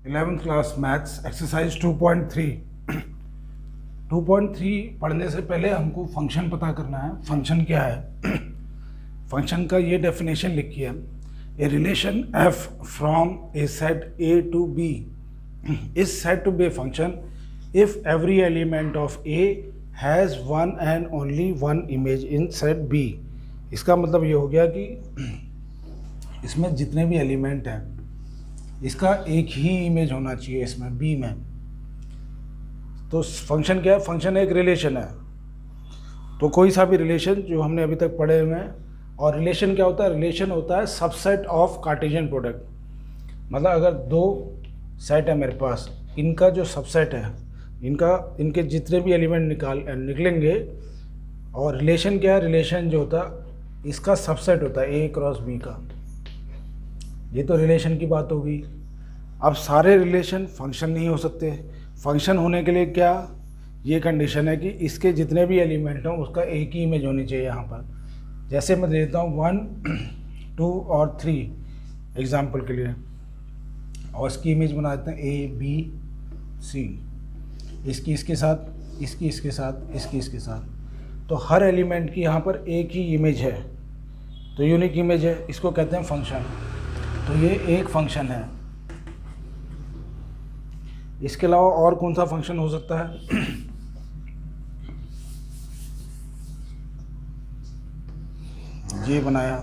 11th class maths exercise 2.3 पढ़ने से पहले हमको फंक्शन पता करना है। फंक्शन क्या है? फंक्शन का ये डेफिनेशन लिखिए, a relation F from a set A to B is said to B a function if every element of A has one and only one image in set B. इसका मतलब ये हो गया कि इसमें जितने भी एलिमेंट हैं इसका एक ही इमेज होना चाहिए इसमें बी में। तो फंक्शन क्या है? फंक्शन एक रिलेशन है। तो कोई सा भी रिलेशन जो हमने अभी तक पढ़े हुए हैं। और रिलेशन क्या होता है? रिलेशन होता है सबसेट ऑफ कार्टेशियन प्रोडक्ट। मतलब अगर दो सेट है मेरे पास, इनका जो सबसेट है, इनके जितने भी एलिमेंट निकलेंगे। और रिलेशन क्या है? रिलेशन जो होता है इसका सबसेट होता है ए क्रॉस बी का। ये तो रिलेशन की बात होगी। अब सारे रिलेशन फंक्शन नहीं हो सकते। फंक्शन होने के लिए क्या ये कंडीशन है कि इसके जितने भी एलिमेंट हों उसका एक ही इमेज होनी चाहिए यहाँ पर। जैसे मैं देता हूँ 1, 2 और 3 एग्जाम्पल के लिए, और इसकी इमेज बना देते हैं ए बी सी, इसकी इसके साथ, इसकी इसके साथ, इसकी इसके साथ। तो हर एलिमेंट की यहाँ पर एक ही इमेज है, तो यूनिक इमेज है, इसको कहते हैं फंक्शन। तो ये एक फंक्शन है। इसके अलावा और कौन सा फंक्शन हो सकता है? जे बनाया,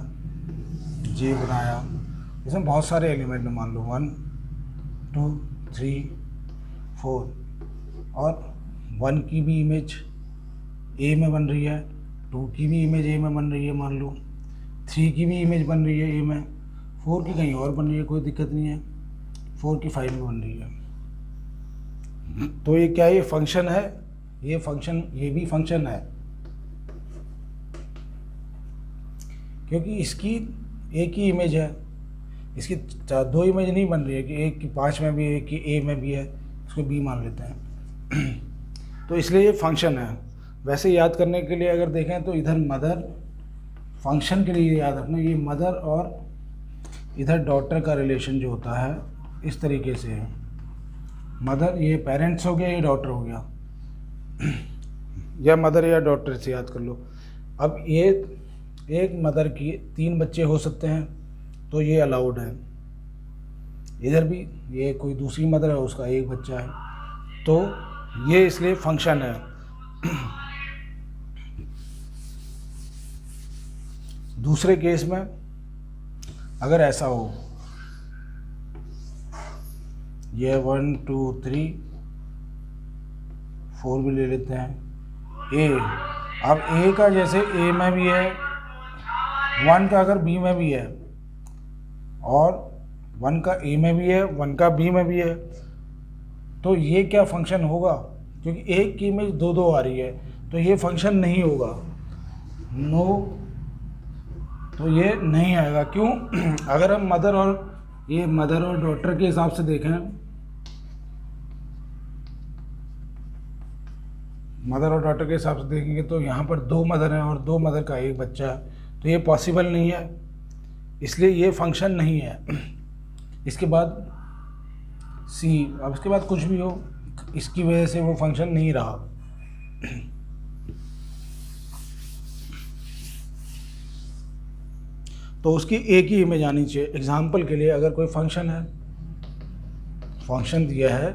इसमें बहुत सारे एलिमेंट मान लो 1, 2, 3, 4, और 1 की भी इमेज ए में बन रही है, 2 की भी इमेज ए में बन रही है मान लो, 3 की भी इमेज बन रही है ए में, 4 की कहीं और बन रही है, कोई दिक्कत नहीं है, 4 की 5 में बन रही है। तो ये क्या है? ये फंक्शन है। ये फंक्शन, ये भी फंक्शन है क्योंकि इसकी एक ही इमेज है। इसकी दो इमेज नहीं बन रही है कि एक की 5 में भी है, एक की ए में भी है, इसको बी मान लेते हैं। तो इसलिए ये फंक्शन है। वैसे याद करने के लिए अगर देखें तो इधर मदर, फंक्शन के लिए याद रखना, ये मदर और इधर डॉटर का रिलेशन जो होता है इस तरीके से है। मदर, ये पेरेंट्स हो गया, ये डॉटर हो गया, या मदर या डॉटर से याद कर लो। अब ये एक मदर की 3 बच्चे हो सकते हैं, तो ये अलाउड है। इधर भी ये कोई दूसरी मदर है, उसका एक बच्चा है, तो ये इसलिए फंक्शन है। दूसरे केस में अगर ऐसा हो, ये 1, 2, 3, 4 भी ले लेते हैं ए। अब ए का जैसे ए में भी है, 1 का अगर बी में भी है, और 1 का ए में भी है, 1 का बी में भी है, तो ये क्या फंक्शन होगा? क्योंकि एक की इमेज 2 आ रही है, तो ये फंक्शन नहीं होगा। नो, तो ये नहीं आएगा। क्यों? अगर हम मदर और डॉटर के हिसाब से देखें, मदर और डॉटर के हिसाब से देखेंगे तो यहाँ पर 2 मदर हैं और 2 मदर का एक बच्चा है, तो ये पॉसिबल नहीं है, इसलिए ये फंक्शन नहीं है। इसके बाद सी, अब इसके बाद कुछ भी हो, इसकी वजह से वो फंक्शन नहीं रहा। तो उसकी एक ही इमेज आनी चाहिए। एग्जाम्पल के लिए अगर कोई फंक्शन है, फंक्शन दिया है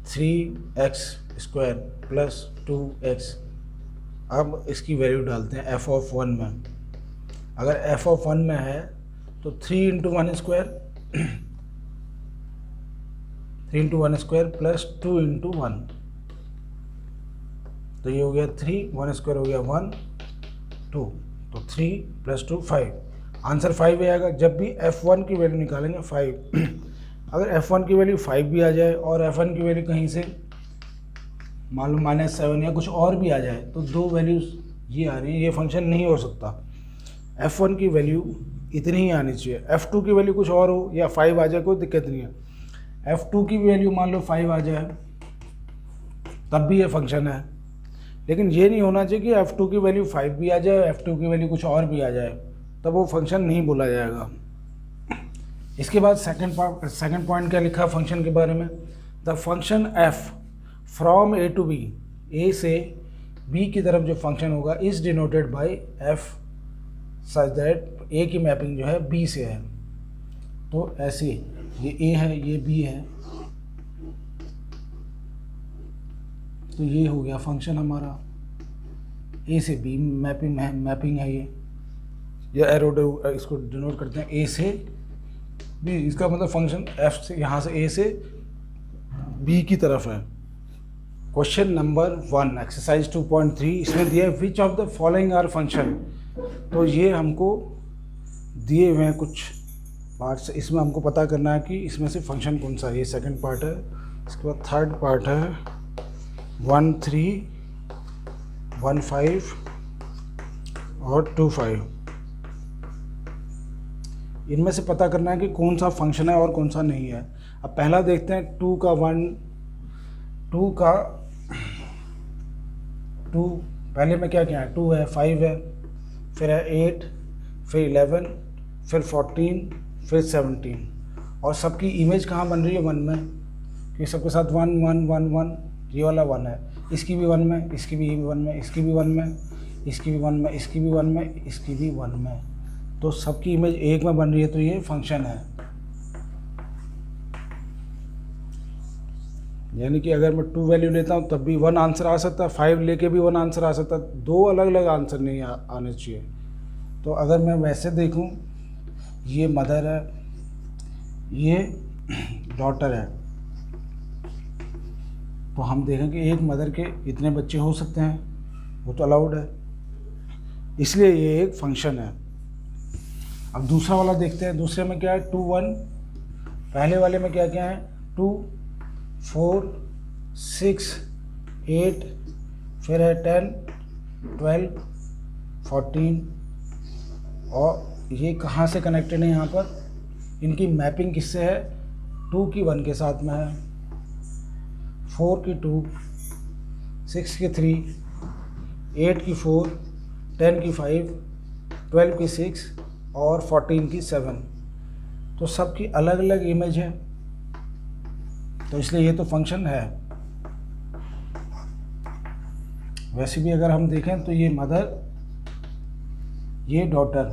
3x² + 2x। अब इसकी वैल्यू डालते हैं f(1) में। अगर f(1) में है तो 3 × 1² + 2 × 1, तो ये हो गया 3, 1² हो गया 1, 2, तो 3 + 2 5। आंसर 5 आएगा। जब भी f1 की वैल्यू निकालेंगे 5। अगर f1 की वैल्यू 5 भी आ जाए और f1 की वैल्यू कहीं से मान लो -7 या कुछ और भी आ जाए, तो 2 वैल्यूज़ ये आ रही है, ये फंक्शन नहीं हो सकता। f1 की वैल्यू इतनी ही आनी चाहिए। f2 की वैल्यू कुछ और हो या 5 आ जाए, कोई दिक्कत नहीं है। f2 की वैल्यू मान लो 5 आ जाए, तब भी ये फंक्शन है। लेकिन ये नहीं होना चाहिए कि f2 की वैल्यू 5 भी आ जाए, f2 की वैल्यू कुछ और भी आ जाए, तब वो फंक्शन नहीं बोला जाएगा। इसके बाद सेकंड पॉइंट क्या लिखा फंक्शन के बारे में, the function F from A to B, A से बी की तरफ जो फंक्शन होगा is denoted by F such that A की मैपिंग जो है बी से है। तो ऐसे ये ए है, ये बी है, तो ये हो गया फंक्शन हमारा, ए से बी मैपिंग है ये एरो इसको डिनोट करते हैं ए से बी, इसका मतलब फंक्शन एफ से यहाँ से ए से बी की तरफ है। क्वेश्चन नंबर 1 एक्सरसाइज 2.3 इसमें दिया है which of the following are function. तो ये हमको दिए हुए हैं कुछ पार्ट्स, इसमें हमको पता करना है कि इसमें से फंक्शन कौन सा है। ये सेकंड पार्ट है, इसके बाद थर्ड पार्ट है 1, 3, 1, 5 और 2, 5। इनमें से पता करना है कि कौन सा फंक्शन है और कौन सा नहीं है। अब पहला देखते हैं 2 का 1, 2 का 2 पहले में क्या क्या है, 2 है, 5 है, फिर है 8, फिर 11, फिर 14, फिर 17। और सबकी इमेज कहाँ बन रही है 1 में, कि सबके साथ 1, 1, 1, 1, ये वाला 1 है, इसकी भी 1 में, इसकी भी 1 में, इसकी भी 1 में, इसकी भी 1 में, इसकी भी 1 में, इसकी भी 1 में। तो सबकी इमेज एक में बन रही है, तो ये फंक्शन है। यानी कि अगर मैं 2 वैल्यू लेता हूँ तब भी 1 आंसर आ सकता है, 5 लेके भी 1 आंसर आ सकता है, 2 अलग अलग आंसर नहीं आने चाहिए। तो अगर मैं वैसे देखूँ, ये मदर है, ये डॉटर है, तो हम देखें कि एक मदर के इतने बच्चे हो सकते हैं, वो तो अलाउड है, इसलिए ये एक फंक्शन है। अब दूसरा वाला देखते हैं, दूसरे में क्या है 2, 1, पहले वाले में क्या क्या है 2, 4, 6, 8, फिर है 10, 12, 14। और ये कहाँ से कनेक्टेड है, यहाँ पर इनकी मैपिंग किससे है, 2 की 1 के साथ में है, 4 की 2, 6 की 3, 8 की 4, 10 की 5, 12 की 6 और 14 की 7। तो सबकी अलग अलग इमेज है, तो इसलिए ये तो फंक्शन है। वैसे भी अगर हम देखें तो ये मदर, ये डॉटर,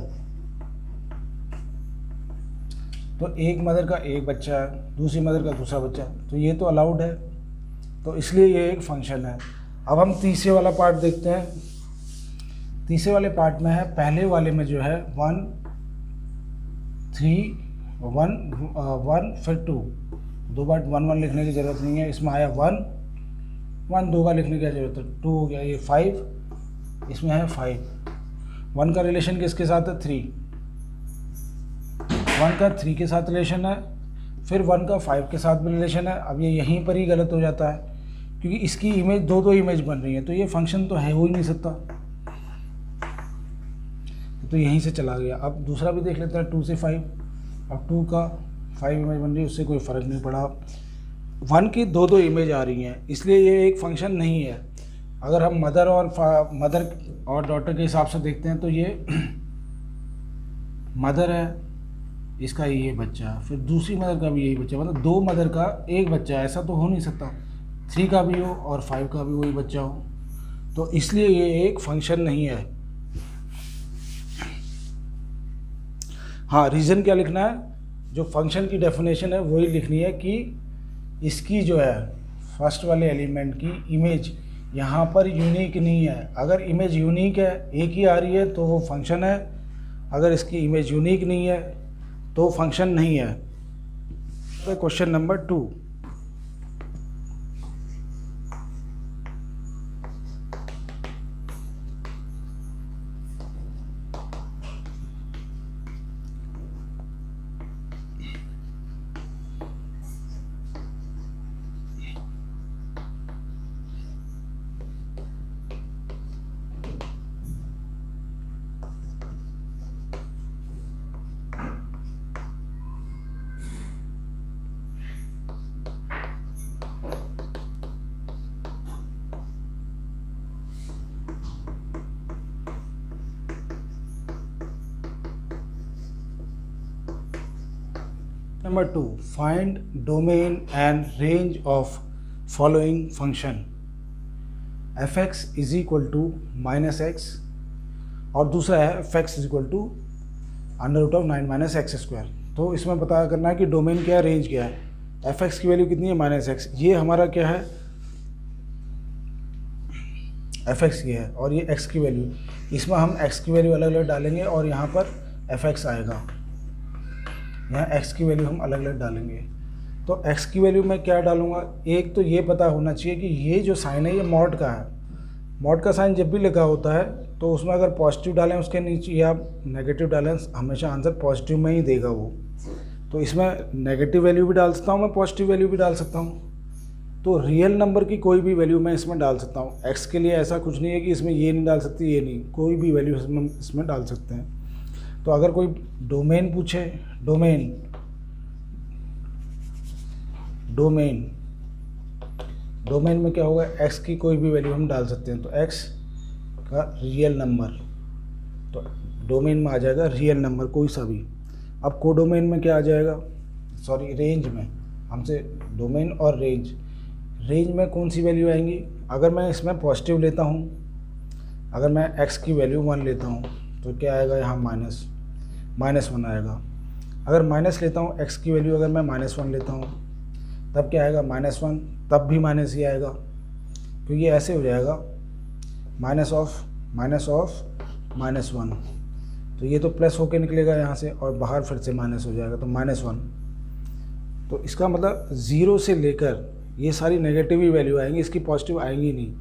तो एक मदर का एक बच्चा है, दूसरी मदर का दूसरा बच्चा, तो ये तो अलाउड है, तो इसलिए ये एक फंक्शन है। अब हम तीसरे वाला पार्ट देखते हैं। तीसरे वाले पार्ट में है, पहले वाले में जो है 1, 3, 1 फिर 2, 2 बार 1, 1 लिखने की ज़रूरत नहीं है। इसमें आया 1, 1 2 बार लिखने की ज़रूरत है, 2 हो गया। ये 5, इसमें है 5। 1 का रिलेशन किसके साथ है 3, 1 का 3 के साथ रिलेशन है, फिर 1 का 5 के साथ भी रिलेशन है। अब ये यहीं पर ही गलत हो जाता है, क्योंकि इसकी इमेज दो इमेज बन रही है, तो ये फंक्शन तो है हो ही नहीं सकता, तो यहीं से चला गया। अब दूसरा भी देख लेते हैं 2 से 5। अब 2 का 5 इमेज बन रही है, उससे कोई फ़र्क नहीं पड़ा। 1 की दो इमेज आ रही हैं, इसलिए ये एक फंक्शन नहीं है। अगर हम मदर और डॉटर के हिसाब से देखते हैं तो ये मदर है, इसका ये बच्चा, फिर दूसरी मदर का भी यही बच्चा, मतलब 2 मदर का एक बच्चा है, ऐसा तो हो नहीं सकता। 3 का भी हो और 5 का भी वही बच्चा हो, तो इसलिए ये एक फंक्शन नहीं है। हाँ, रीज़न क्या लिखना है, जो फंक्शन की डेफिनेशन है वही लिखनी है कि इसकी जो है फर्स्ट वाले एलिमेंट की इमेज यहाँ पर यूनिक नहीं है। अगर इमेज यूनिक है, एक ही आ रही है, तो वो फंक्शन है। अगर इसकी इमेज यूनिक नहीं है तो फंक्शन नहीं है। तो question number 2, Number 2, find domain and range of following function fx is equal to minus x, और दूसरा है fx is equal to under root of 9 minus x square. तो इसमें पता करना है कि डोमेन क्या है, रेंज क्या है। fx की वैल्यू कितनी है, माइनस एक्स। ये हमारा क्या है, fx की है, और ये x की वैल्यू, इसमें हम x की वैल्यू अलग अलग डालेंगे और यहाँ पर fx आएगा, यहाँ x की वैल्यू हम अलग अलग डालेंगे। तो x की वैल्यू मैं क्या डालूँगा, एक तो ये पता होना चाहिए कि ये जो साइन है ये मॉड का है। मॉड का साइन जब भी लिखा होता है तो उसमें अगर पॉजिटिव डालें उसके नीचे या नेगेटिव डालें, हमेशा आंसर पॉजिटिव में ही देगा वो। तो इसमें नेगेटिव वैल्यू भी डाल सकता हूँ मैं, पॉजिटिव वैल्यू भी डाल सकता हूँ। तो रियल नंबर की कोई भी वैल्यू मैं इसमें डाल सकता हूँ। x के लिए ऐसा कुछ नहीं है कि इसमें ये नहीं डाल सकती, ये नहीं, कोई भी वैल्यू इसमें डाल सकते हैं। तो अगर कोई डोमेन पूछे, डोमेन में क्या होगा, x की कोई भी वैल्यू हम डाल सकते हैं। तो x का रियल नंबर, तो डोमेन में आ जाएगा रियल नंबर कोई सा भी। अब कोडोमेन में क्या आ जाएगा, सॉरी रेंज में, हमसे डोमेन और रेंज में कौन सी वैल्यू आएंगी। अगर मैं इसमें पॉजिटिव लेता हूँ, अगर मैं x की वैल्यू 1 लेता हूँ तो क्या आएगा, यहाँ -1 आएगा। अगर माइनस लेता हूँ, x की वैल्यू अगर मैं -1 लेता हूँ तब क्या आएगा, -1, तब भी माइनस ही आएगा, क्योंकि ये ऐसे हो जाएगा माइनस ऑफ -1। तो ये तो प्लस होके निकलेगा यहाँ से और बाहर फिर से माइनस हो जाएगा, तो -1। तो इसका मतलब 0 से लेकर ये सारी नेगेटिव ही वैल्यू आएंगी, इसकी पॉजिटिव आएंगी नहीं।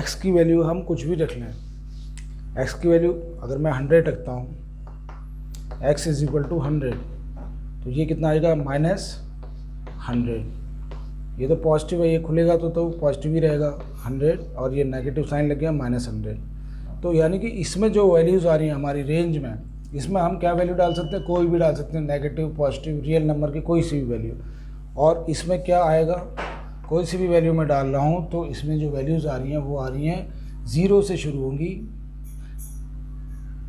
x की वैल्यू हम कुछ भी रख लें, x की वैल्यू अगर मैं 100 रखता हूँ, x इज इक्वल टू 100, तो ये कितना आएगा, -100। ये तो पॉजिटिव है, ये खुलेगा तो पॉजिटिव ही रहेगा 100, और ये नेगेटिव साइन लग गया -100। तो यानी कि इसमें जो वैल्यूज़ आ रही हैं हमारी रेंज में, इसमें हम क्या वैल्यू डाल सकते हैं, कोई भी डाल सकते हैं, नेगेटिव, पॉजिटिव, रियल नंबर की कोई सी भी वैल्यू। और इसमें क्या आएगा, कोई सी भी वैल्यू मैं डाल रहा हूँ तो इसमें जो वैल्यूज़ आ रही हैं वो आ रही हैं 0 से शुरू होंगी,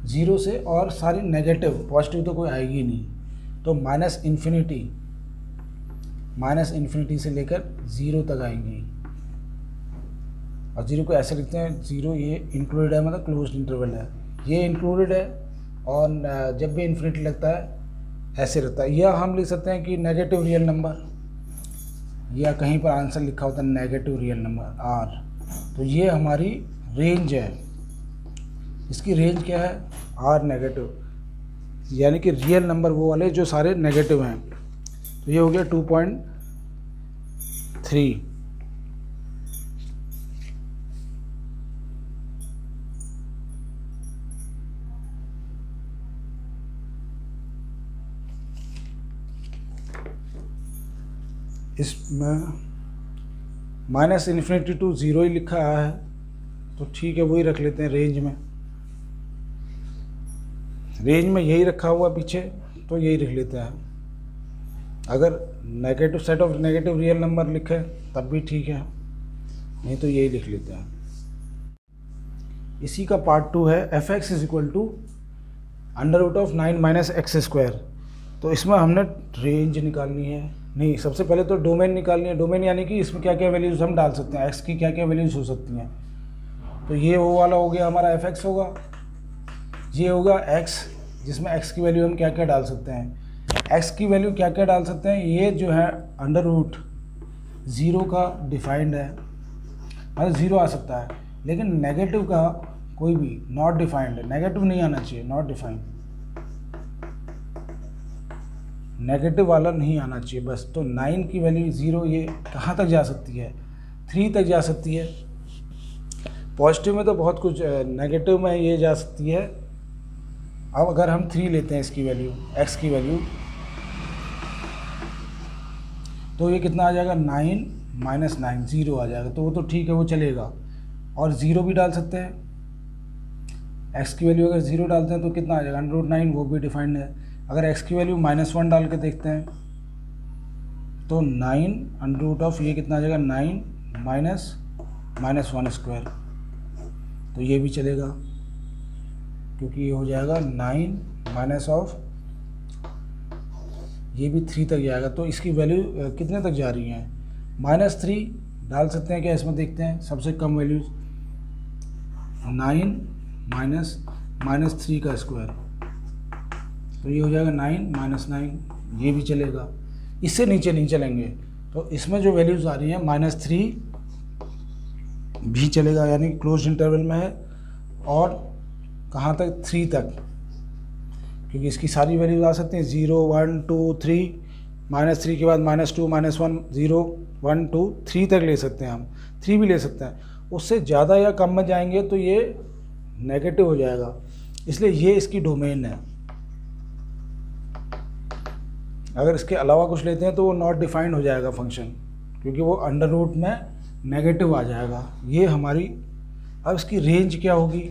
0 से, और सारी नेगेटिव, पॉजिटिव तो कोई आएगी नहीं। तो माइनस इन्फिनिटी से लेकर 0 तक आएंगी। और 0 को ऐसे लिखते हैं, 0 ये इंक्लूडेड है, मतलब क्लोज्ड इंटरवल है, ये इंक्लूडेड है। और जब भी इन्फिनिटी लगता है ऐसे रहता है। या हम लिख सकते हैं कि नेगेटिव रियल नंबर, या कहीं पर आंसर लिखा होता है नेगेटिव रियल नंबर r। तो ये हमारी रेंज है, इसकी रेंज क्या है, r नेगेटिव, यानी कि रियल नंबर वो वाले जो सारे नेगेटिव हैं। तो ये हो गया 2.3। इसमें -इन्फिनिटी टू 0 ही लिखा है, तो ठीक है वही रख लेते हैं रेंज में। रेंज में यही रखा हुआ पीछे, तो यही लिख लेते हैं। अगर negative set of negative real number लिखे तब भी ठीक है, नहीं तो यही लिख लेते हैं। इसी का पार्ट 2 है fx is equal to under root of 9 minus x square. तो इसमें हमने रेंज निकालनी है, नहीं, सबसे पहले तो डोमेन निकालनी है। डोमेन यानी कि इसमें क्या क्या वैल्यूज़ हम डाल सकते हैं, x की क्या क्या वैल्यूज़ हो सकती हैं। तो ये वो वाला हो गया हमारा fx होगा, ये होगा x, जिसमें x की वैल्यू हम क्या क्या डाल सकते हैं। x की वैल्यू क्या क्या डाल सकते हैं, ये जो है अंडर रूट 0 का डिफाइंड है, मतलब 0 आ सकता है, लेकिन नेगेटिव का कोई भी नॉट डिफाइंड है, नेगेटिव नहीं आना चाहिए, नॉट डिफाइंड, नेगेटिव वाला नहीं आना चाहिए बस। तो 9 की वैल्यू 0, ये कहाँ तक जा सकती है, 3 तक जा सकती है। पॉजिटिव में तो बहुत कुछ, नेगेटिव में ये जा सकती है। अब अगर हम 3 लेते हैं इसकी वैल्यू, x की वैल्यू, तो ये कितना आ जाएगा, 9 माइनस 9, 0 आ जाएगा। तो वो तो ठीक है, वो चलेगा। और 0 भी डाल सकते हैं, x की वैल्यू अगर 0 डालते हैं तो कितना आ जाएगा, अंडर रूट 9, वो भी डिफाइंड है। अगर x की वैल्यू -1 डाल के देखते हैं तो 9 अंडर रूट ऑफ, ये कितना आ जाएगा, 9 माइनस -1 स्क्वायर, तो ये भी चलेगा, क्योंकि ये हो जाएगा 9 माइनस ऑफ, ये भी 3 तक जाएगा, तो इसकी वैल्यू कितने तक जा रही है, -3 डाल सकते हैं क्या इसमें, देखते हैं सबसे कम वैल्यूज 9 माइनस 3 का स्क्वायर, तो ये हो जाएगा 9 -9, ये भी चलेगा, इससे नीचे नहीं चलेंगे। तो इसमें जो वैल्यूज़ आ रही हैं -3 भी चलेगा, यानी क्लोज इंटरवल में है, और कहाँ तक, 3 तक, क्योंकि इसकी सारी वैल्यूज आ सकती हैं 0 1 2 3, -3 के बाद -2 -1 0 1 2 3 तक ले सकते हैं हम, 3 भी ले सकते हैं। उससे ज़्यादा या कम में जाएंगे तो ये नेगेटिव हो जाएगा, इसलिए ये इसकी डोमेन है। अगर इसके अलावा कुछ लेते हैं तो वो नॉट डिफाइंड हो जाएगा फंक्शन, क्योंकि वो अंडर रूट में नेगेटिव आ जाएगा। ये हमारी, अब इसकी रेंज क्या होगी,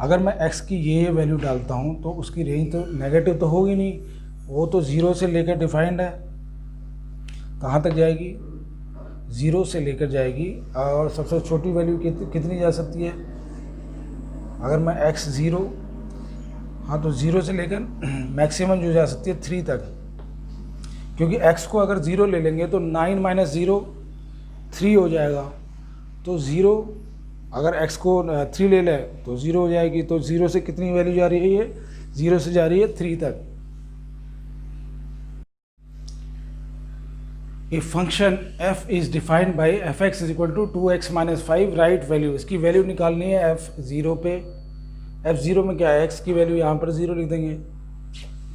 अगर मैं x की ये वैल्यू डालता हूँ तो उसकी रेंज तो नेगेटिव तो होगी नहीं, वो तो 0 से लेकर डिफाइंड है, कहाँ तक जाएगी, 0 से लेकर जाएगी, और सबसे छोटी वैल्यू कितनी जा सकती है, अगर मैं x 0, हाँ तो 0 से लेकर मैक्सिमम जो जा सकती है 3 तक, क्योंकि x को अगर 0 ले लेंगे तो 9 - 0 3 हो जाएगा, तो 0 अगर x को 3 ले लें तो 0 हो जाएगी, तो 0 से कितनी वैल्यू जा रही है, ये 0 से जा रही है 3 तक। A function f is defined by fx = 2x - 5, right value, इसकी वैल्यू निकालनी है f0 पे। f0 में क्या है, x की वैल्यू यहाँ पर 0 लिख देंगे,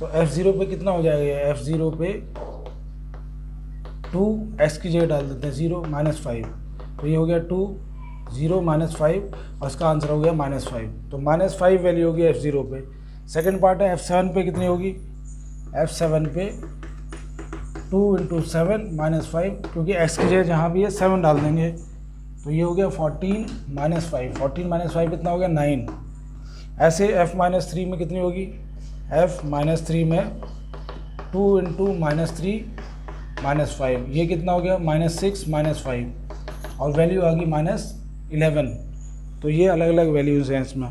तो f0 पे कितना हो जाएगा, f0 पे 2, x की जगह डाल देते हैं 0 - 5, तो ये हो गया 2 0 - 5, और इसका आंसर हो गया -5, तो -5 वैल्यू होगी f0 पे। सेकंड पार्ट है f7 पे कितनी होगी, f7 पे 2 × 7 - 5, क्योंकि x की जगह जहाँ भी है 7 डाल देंगे, तो ये हो गया 14 - 5, 14 - 5 कितना हो गया 9। ऐसे f - 3 में कितनी होगी, f - 3 में 2 × -3 - 5, ये कितना हो गया -6 - 5, और वैल्यू आ गई -11, तो ये अलग अलग वैल्यूज़ हैं इसमें।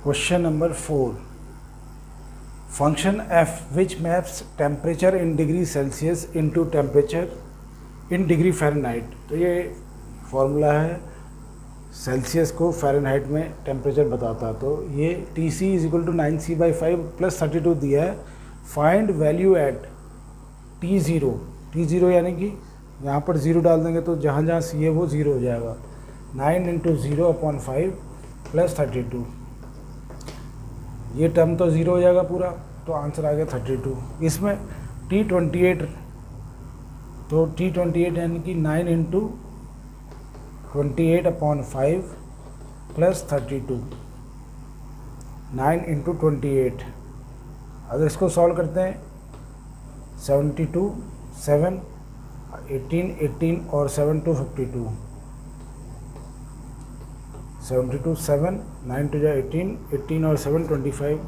Question number 4, function f which maps temperature in degree Celsius into temperature in degree Fahrenheit, तो ये फॉर्मूला है, सेल्सियस को फ़ारेनहाइट में टेम्परेचर बताता, तो ये Tc = 9c/5 + 32 दिया है, फाइंड वैल्यू एट T0 यानी कि यहाँ पर 0 डाल देंगे तो जहाँ जहाँ सी है वो 0 हो जाएगा, 9 × 0/5 + 32, ये टर्म तो 0 हो जाएगा पूरा, तो आंसर आ गया 32। इसमें T28, तो T28 यानी कि 9 × 28/5 + 32, 9 × 28, अगर इसको सॉल्व करते हैं 72 7 18 और 7 2 52, 72 7 9 2 18, 18 और 7 25,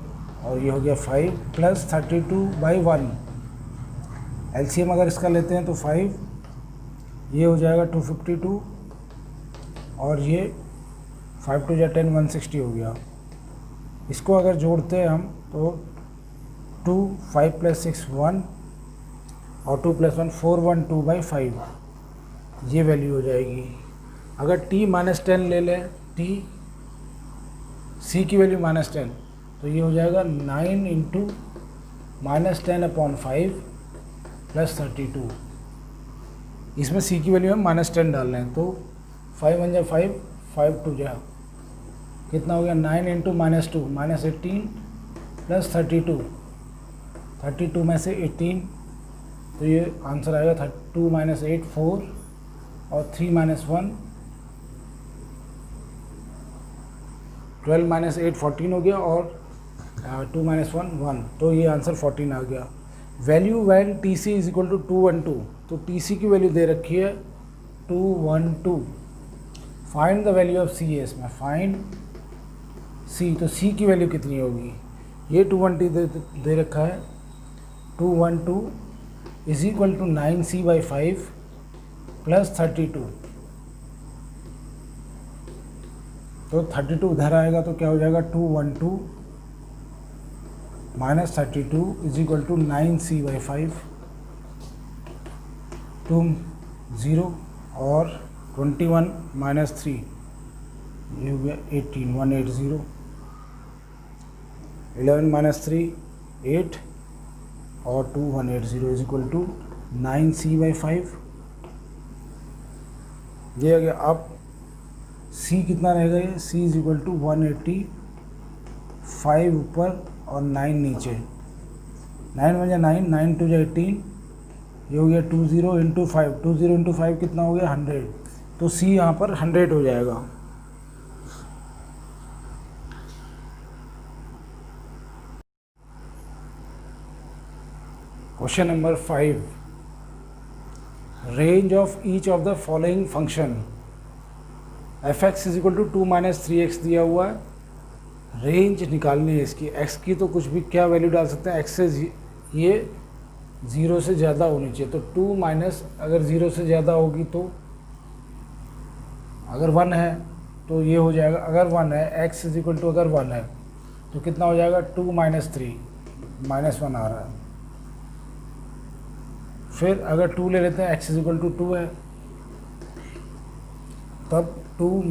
और ये हो गया 5 + 32/1, एलसीएम अगर इसका लेते हैं तो 5, ये हो जाएगा 252, और ये 5 2 10 160 हो गया। इसको अगर जोड़ते हैं हम तो 2 5 + 6 1, और 2 + 1 4 1/2/5, ये वैल्यू हो जाएगी। अगर t - 10 ले लें, c की वैल्यू -10, तो ये हो जाएगा 9 × -10/5 + 32, इसमें c की वैल्यू हम -10 डाल रहे हैं, तो 5 1 5 5 2 जा कितना हो गया, 9 × -2 -18 + 32, 32 में से 18, तो ये आंसर आएगा 2 - 8 4, और 3 - 1 12 - 8 14 हो गया, और 2 - 1 1, तो ये आंसर 14 आ गया। वैल्यू वैन Tc = 212, तो Tc की वैल्यू दे रखी है 212, find the value of C है इसमें, फाइंड C, तो C की वैल्यू कितनी होगी, ये 220 दे रखा है, 212 = 9c/5 + 32, तो 32 उधर आएगा तो क्या हो जाएगा 212 -32 is equal to 9c/5 to 0 और 21 - 3 ये हो गया 18 180 11 - 3 8 और 2 180 इज इक्वल टू 9c/5 ये आ गया। अब c कितना रहेगा, ये c इज इक्वल टू 180 5 ऊपर और 9 नीचे 9 बजा 9 9 2 जा 18 ये हो गया 20 × 5 20 × 5 कितना हो गया 100 तो c यहाँ पर 100 हो जाएगा। Question number 5 range of each of the following function f(x) is equal to 2 - 3x दिया हुआ है। रेंज निकालनी है इसकी, x की तो कुछ भी क्या वैल्यू डाल सकते हैं, x से ये 0 से ज़्यादा होनी चाहिए तो 2 माइनस अगर 0 से ज़्यादा होगी तो अगर 1 है तो ये हो जाएगा, अगर 1 है x इज इक्वल टू अगर 1 है तो कितना हो जाएगा 2 - 3 -1 आ रहा है। फिर अगर 2 ले लेते हैं x इज इक्वल टू 2 है तब 2 -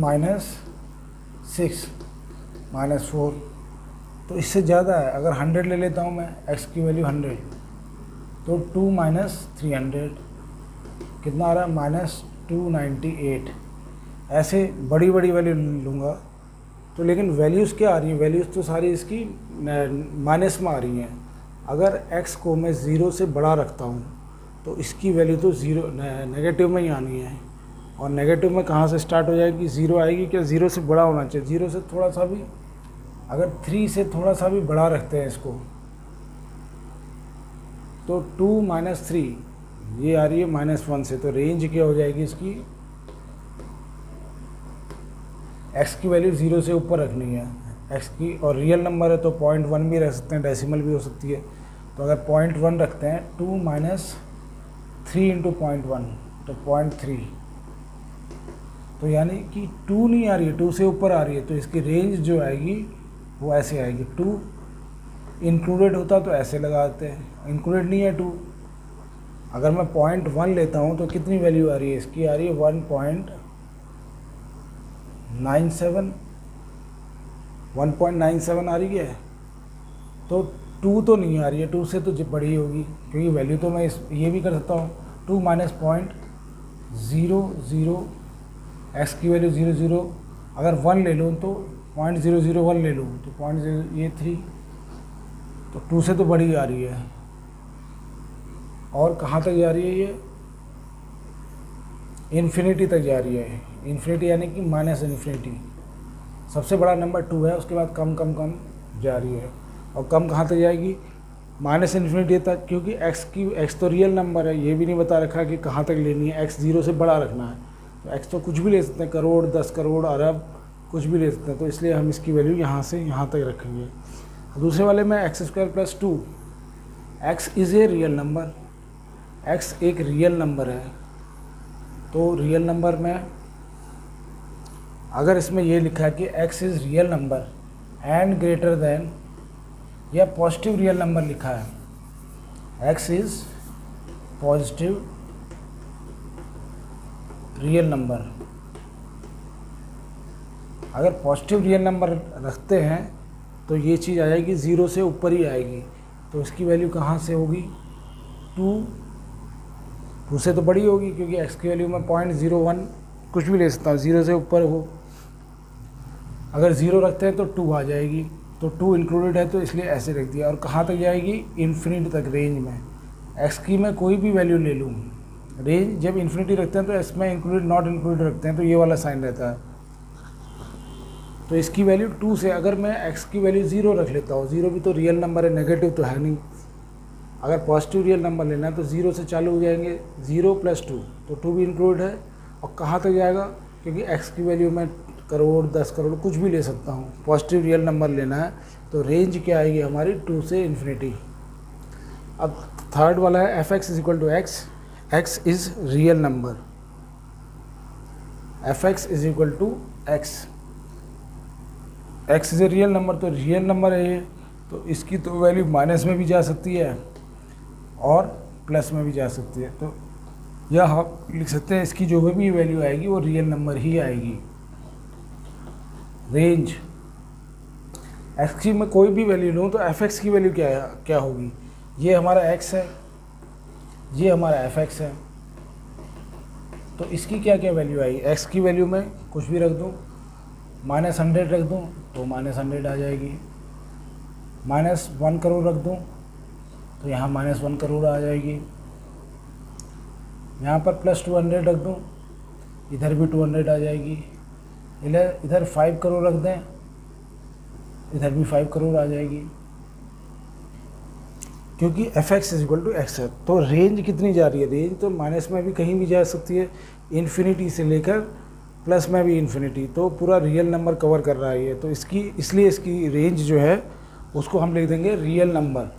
6 -4 तो इससे ज़्यादा है। अगर 100 ले लेता हूँ मैं x की वैल्यू 100 तो 2 - 300 कितना आ रहा है -298। ऐसे बड़ी बड़ी वैल्यू लूँगा तो लेकिन वैल्यूज़ क्या आ रही हैं, वैल्यूज़ तो सारी इसकी माइनस में आ रही हैं। अगर x को मैं 0 से बड़ा रखता हूँ तो इसकी वैल्यू तो 0 नेगेटिव में ही आनी है और नेगेटिव में कहाँ से स्टार्ट हो जाएगी, 0 आएगी। क्या 0 से बड़ा होना चाहिए, 0 से थोड़ा सा भी, अगर 3 से थोड़ा सा भी बड़ा रखते हैं इसको तो 2 - 3 ये आ रही है -1 से, तो रेंज क्या हो जाएगी इसकी, x की वैल्यू 0 से ऊपर रखनी है x की, और रियल नंबर है तो 0.1 भी रख सकते हैं, डेसिमल भी हो सकती है। तो अगर 0.1 रखते हैं 2 - 3 × 0.1 तो 0.3 तो यानी कि 2 नहीं आ रही है, 2 से ऊपर आ रही है तो इसकी रेंज जो आएगी वो ऐसे आएगी। 2 इंक्लूडेड होता तो ऐसे लगाते हैं, इंक्लूडेड नहीं है 2। अगर मैं 0.1 लेता हूँ तो कितनी वैल्यू आ रही है इसकी, आ रही है 1.97 आ रही है। तो 2 तो नहीं आ रही है, 2 से तो बड़ी होगी क्योंकि वैल्यू तो मैं ये भी कर सकता हूँ 2 - 0.00 x की वैल्यू 00 अगर 1 ले लूँ तो 0.001 ले लूँ तो 0.0 ये 3 तो 2 से तो बड़ी आ रही है। और कहाँ तक जा रही है ये, इन्फिनिटी तक जा रही है। इन्फिनिटी यानी कि -इन्फिनिटी, सबसे बड़ा नंबर 2 है, उसके बाद कम कम कम जा रही है। और कम कहाँ तक जाएगी, -इन्फिनिटी तक, क्योंकि x तो रियल नंबर है, ये भी नहीं बता रखा कि कहाँ तक लेनी है, x 0 से बड़ा रखना है। तो x तो कुछ भी ले सकते हैं, करोड़ 10 करोड़ अरब कुछ भी ले सकते हैं, तो इसलिए हम इसकी वैल्यू यहाँ से यहाँ तक रखेंगे। दूसरे वाले में x² + 2, x is a real number, x एक रियल नंबर है। तो रियल नंबर में अगर इसमें ये लिखा है कि x is real number and greater than, या पॉजिटिव रियल नंबर लिखा है, x is positive real number, अगर पॉजिटिव रियल नंबर रखते हैं तो ये चीज़ आ जाएगी 0 से ऊपर ही आएगी। तो इसकी वैल्यू कहाँ से होगी, 2 से तो बड़ी होगी क्योंकि x की वैल्यू में 0.01 कुछ भी ले सकता हूँ, 0 से ऊपर हो। अगर 0 रखते हैं तो 2 आ जाएगी, तो 2 इंक्लूडेड है तो इसलिए ऐसे रख दिया। और कहाँ तक जाएगी, इन्फिनिटी तक रेंज में। x की मैं कोई भी वैल्यू ले लूँ, रेंज जब इन्फिनिटी रखते हैं तो इसमें इंक्लूडेड नॉट इंक्लूडेड रखते हैं तो ये वाला साइन रहता है। तो इसकी वैल्यू 2 से, अगर मैं x की वैल्यू 0 रख लेता हूँ, 0 भी तो रियल नंबर है, नेगेटिव तो है नहीं। अगर पॉजिटिव रियल नंबर लेना है तो 0 से चालू हो जाएंगे, 0 + 2 तो 2 भी इंक्लूड है। और कहाँ तक जाएगा, क्योंकि x की वैल्यू मैं करोड़ 10 करोड़ कुछ भी ले सकता हूँ, पॉजिटिव रियल नंबर लेना है तो रेंज क्या आएगी हमारी, 2 से इन्फिनिटी। अब थर्ड वाला है f(x) = x, x is real number, f(x) = x, x is a real number, तो रियल नंबर है ये, तो इसकी तो वैल्यू माइनस में भी जा सकती है और प्लस में भी जा सकती है। तो यह हम लिख सकते हैं इसकी जो भी वैल्यू आएगी वो रियल नंबर ही आएगी। रेंज एक्स की मैं कोई भी वैल्यू लूँ तो एफ एक्स की वैल्यू क्या होगी, ये हमारा एक्स है, ये हमारा एफ एक्स है, तो इसकी क्या क्या वैल्यू आएगी। एक्स की वैल्यू में कुछ भी रख दूँ, -100 रख दूँ तो -100 आ जाएगी, -1 करोड़ रख दूँ तो यहाँ -1 करोड़ आ जाएगी, यहाँ पर +200 रख दूँ इधर भी 200 आ जाएगी, इधर 5 करोड़ रख दें इधर भी 5 करोड़ आ जाएगी, क्योंकि f x equal to x है। तो रेंज कितनी जा रही है, रेंज तो माइनस में भी कहीं भी जा सकती है, इन्फिनिटी से लेकर प्लस में भी इन्फिनिटी, तो पूरा रियल नंबर कवर कर रहा है ये। तो इसलिए इसकी रेंज जो है उसको हम लिख देंगे रियल नंबर।